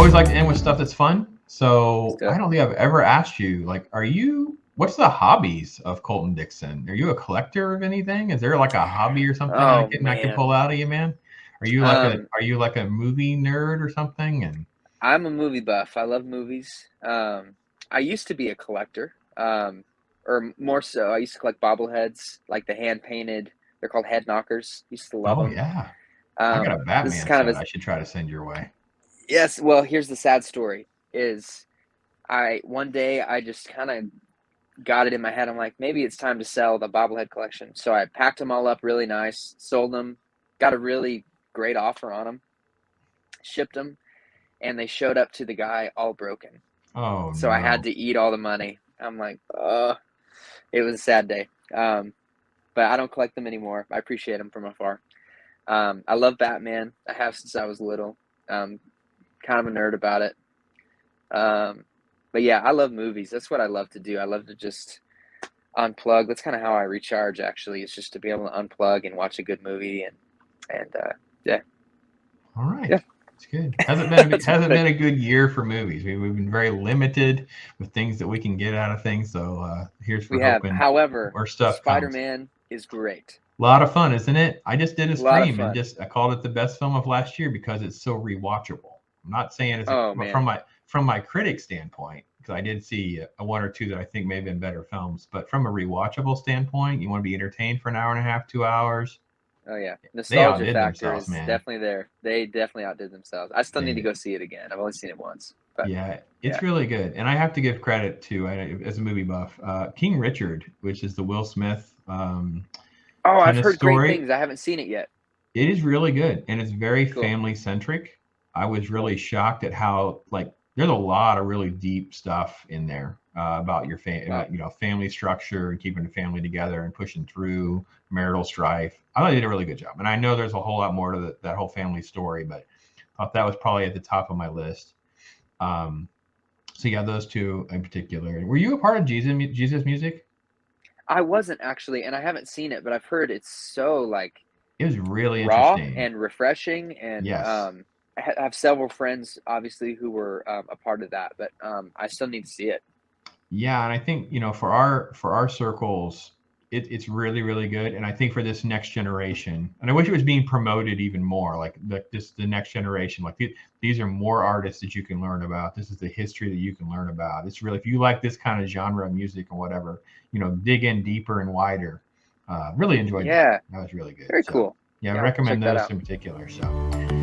always like to end with stuff that's fun. So Let's I don't think I've ever asked you, like, what's the hobbies of Colton Dixon? Are you a collector of anything? Is there like a hobby or something Oh I can man. pull out of you, man? Um, Are you like a movie nerd or something? And I'm a movie buff. I love movies. I used to be a collector. Or more so, I used to collect bobbleheads, like the hand painted. They're called head knockers. Used to love oh them. yeah, I got a This is Batman kind of set. a I should try to send your way. yes. Well, here's the sad story: is I one day I just kind of got it in my head. I'm like, maybe it's time to sell the bobblehead collection. So I packed them all up really nice, sold them, got a really great offer on them, shipped them, and they showed up to the guy all broken. Oh So I had no. to eat all the money. I'm like, it was a sad day. But I don't collect them anymore. I appreciate them from afar. I love Batman. I have since I was little. Kind of a nerd about it. Um, but yeah, I love movies. That's what I love to do. I love to just unplug. That's kind of how I recharge. Actually, is just to be able to unplug and watch a good movie and yeah, All right. yeah. It's good. That's Hasn't about it. been a good year for movies. We've been very limited with things that we can get out of things. So here's for We have. hoping However, more stuff Spider comes. Man is great. A lot of fun, isn't it? I just did a A lot of stream and fun. just I called it the best film of last year because it's so rewatchable. I'm not saying it's a, Oh well, man. from my critic standpoint, because I did see a one or two that I think may have been better films, but from a rewatchable standpoint, you want to be entertained for an hour and a half, 2 hours. Oh yeah. They Nostalgia outdid factor themselves, is man. definitely there. They definitely outdid themselves. I still They need to did. go see it again. I've only seen it once, but Yeah, it's yeah. really good, and I have to give credit to as a movie buff, King Richard, which is the Will Smith Oh, I've tennis heard great story. things. I haven't seen it yet. It is really good, and it's very Cool. family centric. I was Cool. really shocked at how like there's a lot of really deep stuff in there about Wow. family structure and keeping the family together and pushing through marital strife. I thought they did a really good job, and I know there's a whole lot more to that whole family story, but I thought that was probably at the top of my list. Um, so yeah, those two in particular. Were you a part of Jesus music? I wasn't actually, and I haven't seen it, but I've heard it's so like It was really raw interesting. and refreshing. And Yes. I have several friends, obviously, who were a part of that, but I still need to see it. Yeah, and I think for our circles, it's really really good. And I think for this next generation, and I wish it was being promoted even more. Like the next generation, like these are more artists that you can learn about. This is the history that you can learn about. It's really if you like this kind of genre of music or whatever, dig in deeper and wider. Really enjoyed that. Yeah, That was really good. very So cool. yeah, I Yeah, I'll have to check recommend that those out. in particular. So.